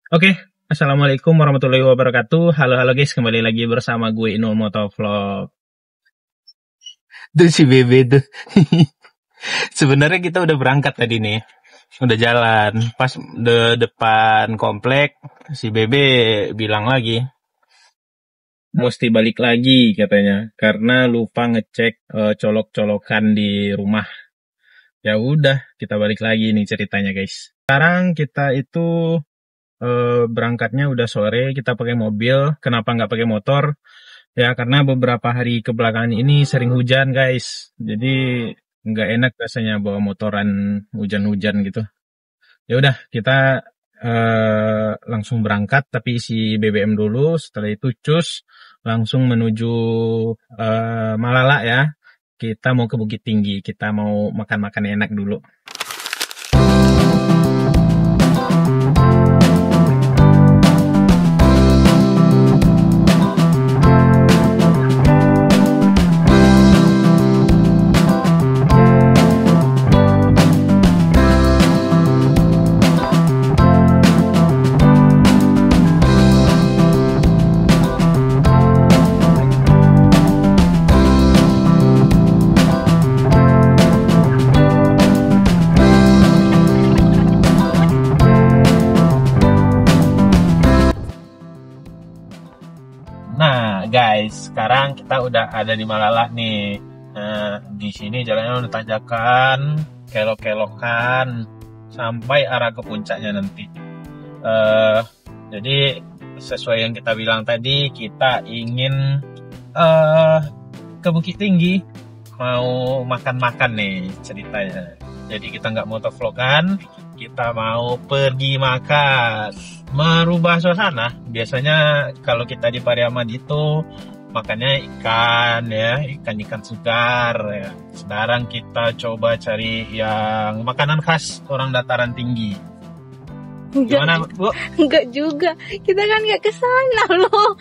Oke, Assalamualaikum warahmatullahi wabarakatuh. Halo halo guys, kembali lagi bersama gue Inul Motovlog. Tuh si Bebe tuh. Sebenarnya kita udah berangkat tadi nih. Udah jalan. Pas depan komplek, si Bebe bilang lagi, mesti balik lagi katanya. Karena lupa ngecek colok-colokan di rumah. Ya udah, kita balik lagi nih ceritanya guys. Sekarang kita itu berangkatnya udah sore, kita pakai mobil. Kenapa nggak pakai motor? Ya, karena beberapa hari kebelakangan ini sering hujan, guys. Jadi nggak enak rasanya bawa motoran hujan-hujan gitu. Ya udah, kita langsung berangkat, tapi isi BBM dulu. Setelah itu cus langsung menuju Malala ya. Kita mau ke Bukit Tinggi. Kita mau makan-makan enak dulu. Nah, guys, sekarang kita udah ada di Malala nih. Nah, di sini jalannya udah tanjakan, kelok-kelokan, sampai arah ke puncaknya nanti. Jadi sesuai yang kita bilang tadi, kita ingin ke Bukit Tinggi, mau makan-makan nih ceritanya. Jadi kita nggak mau vlogan, kita mau pergi makan, merubah suasana. Biasanya kalau kita di Pariaman itu makannya ikan ya, ikan-ikan segar ya. Sekarang kita coba cari yang makanan khas orang dataran tinggi. Gimana, Bu? Enggak juga, kita kan nggak ke sana loh.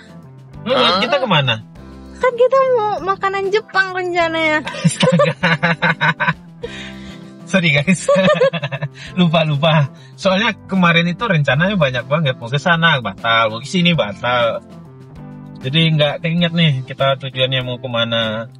Kita kemana? Kan kita mau makanan Jepang rencananya. Sorry guys, lupa. Soalnya kemarin itu rencananya banyak banget, mau ke sana batal, mau ke sini batal. Jadi nggak keinget nih kita tujuannya mau kemana.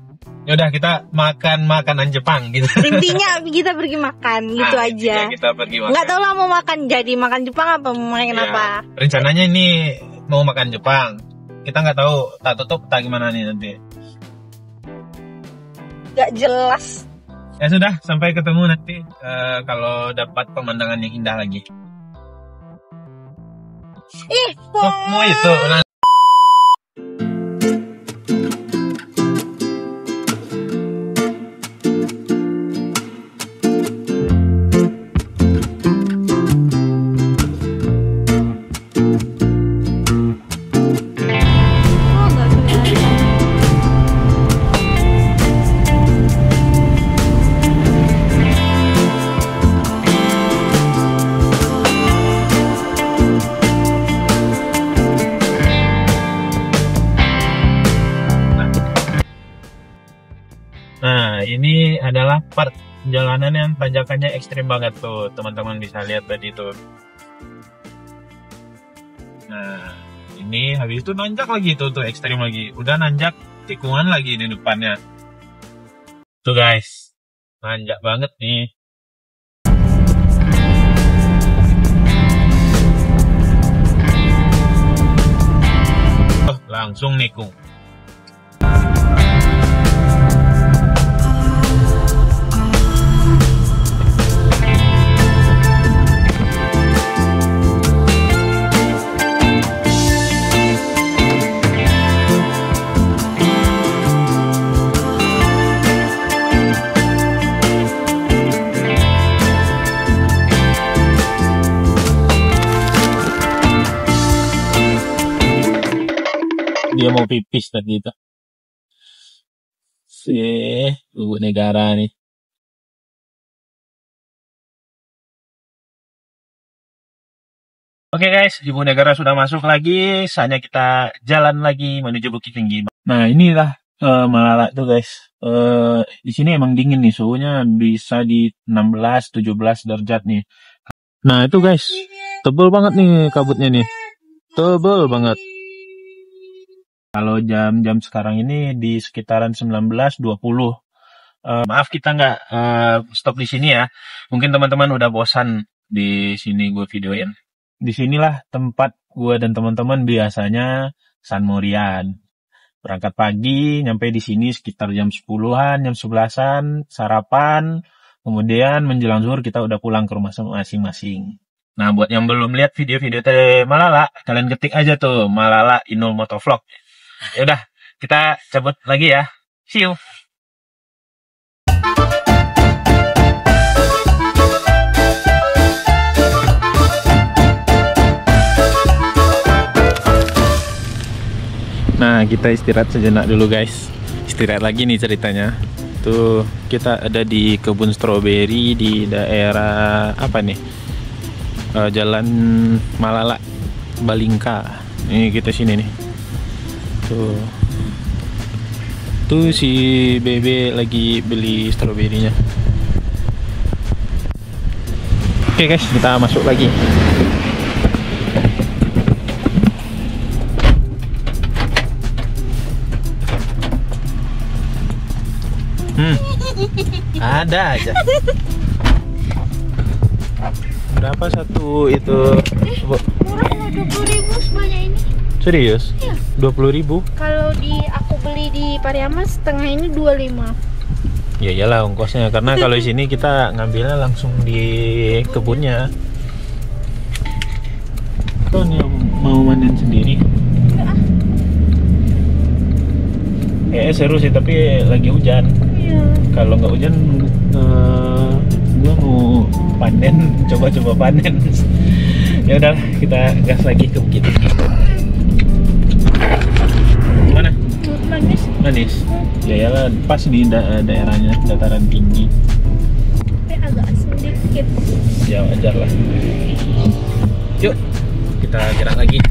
Yaudah kita makan makanan Jepang gitu. Intinya kita pergi makan gitu aja. Kita pergi makan. Nggak tahu lah mau makan jadi makan Jepang apa mau makan apa. Rencananya ini mau makan Jepang. Kita nggak tahu tak tutup tak gimana nih nanti. Nggak jelas. Ya sudah, sampai ketemu nanti kalau dapat pemandangan yang indah lagi. Mau itu. Nah, ini adalah part jalanan yang tanjakannya ekstrim banget tuh, teman-teman bisa lihat tadi tuh. Nah, ini habis itu nanjak lagi tuh ekstrim lagi. Udah nanjak tikungan lagi di depannya. Tuh guys, nanjak banget nih. Oh, langsung nikung. Dia mau pipis tadi itu. Ibu negara nih. Oke guys, Ibu Negara sudah masuk lagi. Saatnya kita jalan lagi menuju Bukit Tinggi. Nah inilah Malala tuh guys. Di sini emang dingin nih, suhunya bisa di 16-17 derajat nih. Nah itu guys, tebel banget nih kabutnya nih. Tebel banget. Kalau jam-jam sekarang ini di sekitaran 19.20. Maaf kita nggak stop di sini ya. Mungkin teman-teman udah bosan di sini gue videoin. Di sinilah tempat gue dan teman-teman biasanya San Morian. Berangkat pagi, nyampe di sini sekitar jam 10-an, jam 11-an, sarapan. Kemudian menjelang zuhur kita udah pulang ke rumah masing-masing. Nah, buat yang belum lihat video-video dari Malala, kalian ketik aja tuh Malala Inul Motovlog. Ya udah, kita cabut lagi ya. See you. Nah, kita istirahat sejenak dulu guys. Istirahat lagi nih ceritanya. Tuh, kita ada di kebun stroberi di daerah apa nih? Jalan Malala Balingka. Ini kita sini nih. Tuh si Bebe lagi beli stroberinya. Oke guys, kita masuk lagi. Ada aja. Berapa satu itu? Murah loh, 20.000 sebanyak ini. Serius? Iya. 20.000? Kalau aku beli di Pariaman setengah ini 25. Ya iyalah ongkosnya, karena kalau di sini kita ngambilnya langsung di kebunnya. Tuh yang mau manen sendiri. Seru sih, tapi lagi hujan. Iya. Kalau nggak hujan, gua mau panen, coba panen. Ya udah, kita gas lagi ke bukit. Mana? Manis. Manis. Ya iyalah, pas di daerahnya dataran tinggi. Tapi agak sedikit. Ya wajar lah. Yuk, kita gerak lagi.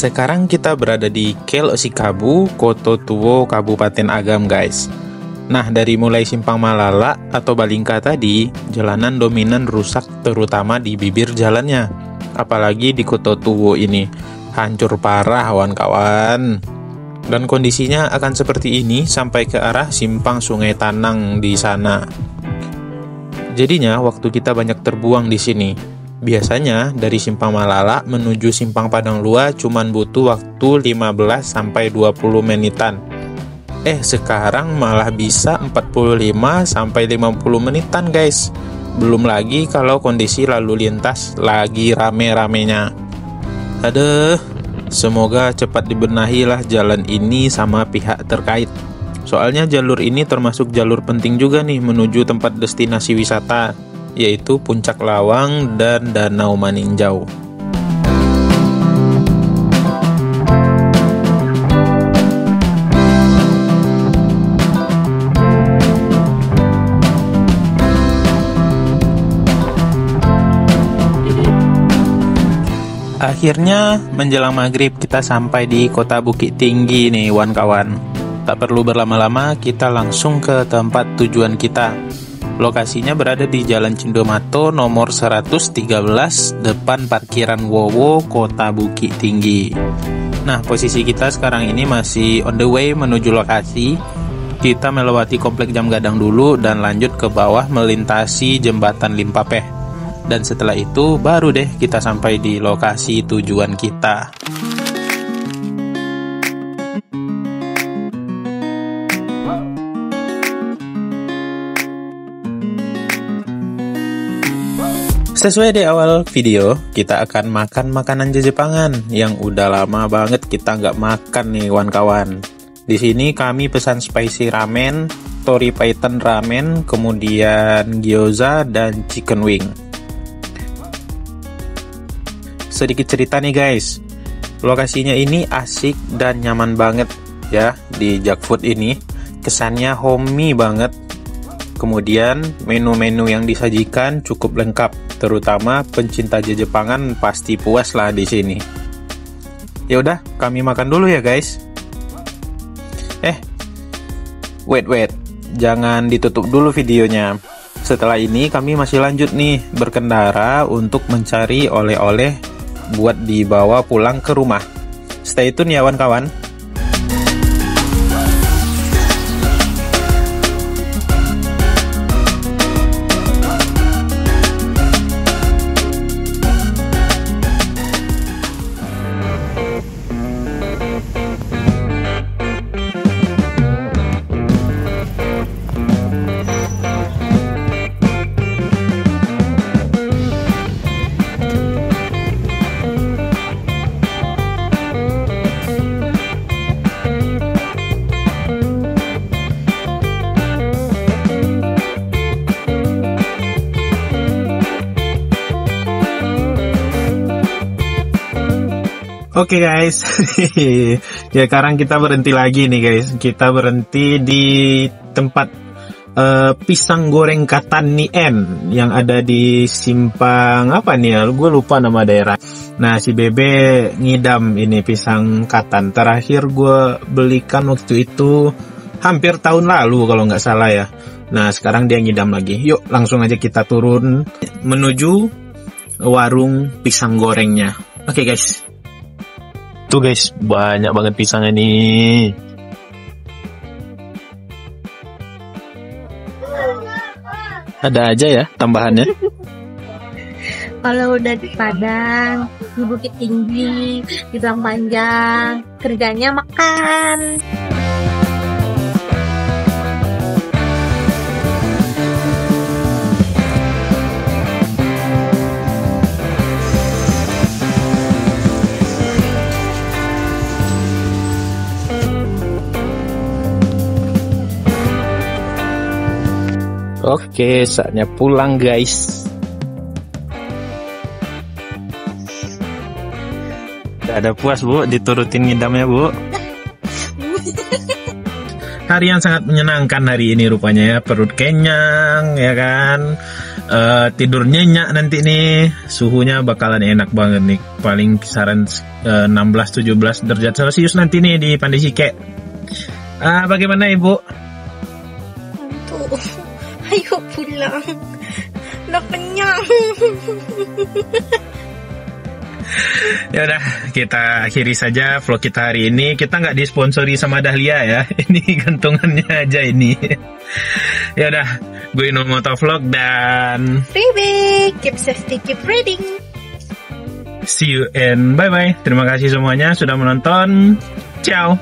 Sekarang kita berada di Kel Osikabu, Koto Tuwo, Kabupaten Agam guys. Nah, dari mulai Simpang Malala atau Balingka tadi, jalanan dominan rusak terutama di bibir jalannya. Apalagi di Koto Tuwo ini, hancur parah kawan-kawan. Dan kondisinya akan seperti ini sampai ke arah Simpang Sungai Tanang di sana. Jadinya waktu kita banyak terbuang di sini. Biasanya dari Simpang Malala menuju Simpang Padang Lua cuman butuh waktu 15-20 menitan. Sekarang malah bisa 45-50 menitan guys. Belum lagi kalau kondisi lalu lintas lagi rame-ramenya. Aduh, semoga cepat dibenahi lah jalan ini sama pihak terkait. Soalnya jalur ini termasuk jalur penting juga nih menuju tempat destinasi wisata, yaitu Puncak Lawang dan Danau Maninjau. Akhirnya menjelang maghrib kita sampai di Kota Bukit Tinggi nih kawan-kawan. Tak perlu berlama-lama, kita langsung ke tempat tujuan kita. Lokasinya berada di Jalan Cindomato nomor 113 depan parkiran Wowo, Kota Bukit Tinggi. Nah, posisi kita sekarang ini masih on the way menuju lokasi. Kita melewati Komplek Jam Gadang dulu dan lanjut ke bawah melintasi Jembatan Limpapeh. Dan setelah itu baru deh kita sampai di lokasi tujuan kita. Sesuai di awal video, kita akan makan makanan Jepangan yang udah lama banget kita nggak makan nih kawan-kawan. Di sini kami pesan spicy ramen, tori python ramen, kemudian gyoza dan chicken wing. Sedikit cerita nih guys, lokasinya ini asik dan nyaman banget. ya di Jakfood ini. Kesannya homey banget. Kemudian menu-menu yang disajikan cukup lengkap, terutama pencinta Jepangan pasti puas lah di sini. Ya udah, kami makan dulu ya guys. Wait, jangan ditutup dulu videonya. Setelah ini kami masih lanjut nih berkendara untuk mencari oleh-oleh buat dibawa pulang ke rumah. Stay tune ya kawan-kawan. Oke guys, ya sekarang kita berhenti lagi nih guys. Kita berhenti di tempat pisang goreng Katan Nien yang ada di simpang apa nih ya? Gue lupa nama daerah. Nah si Bebe ngidam ini pisang Katan. Terakhir gue belikan waktu itu hampir tahun lalu kalau nggak salah ya. Nah sekarang dia ngidam lagi. Yuk langsung aja kita turun menuju warung pisang gorengnya. Oke guys. Tuh guys, banyak banget pisangnya nih. Ada aja ya tambahannya. Kalau udah di Padang, di Bukit Tinggi, di Gang Panjang, kerjanya makan. Oke, saatnya pulang guys. Udah ada puas bu, diturutin ngidamnya bu. Hari yang sangat menyenangkan hari ini rupanya ya. Perut kenyang ya kan. Tidur nyenyak nanti nih. Suhunya bakalan enak banget nih. Paling kisaran 16-17 derajat Celcius nanti nih di Pandai-Sike. Bagaimana ibu? Ayo pulang. Udah kenyang. Ya udah, kita akhiri saja vlog kita hari ini. Kita nggak disponsori sama Dahlia ya. Ini gantungannya aja ini. Ya udah, gue Inul Motovlog dan Baby, keep safety, keep reading. See you and bye bye. Terima kasih semuanya sudah menonton. Ciao.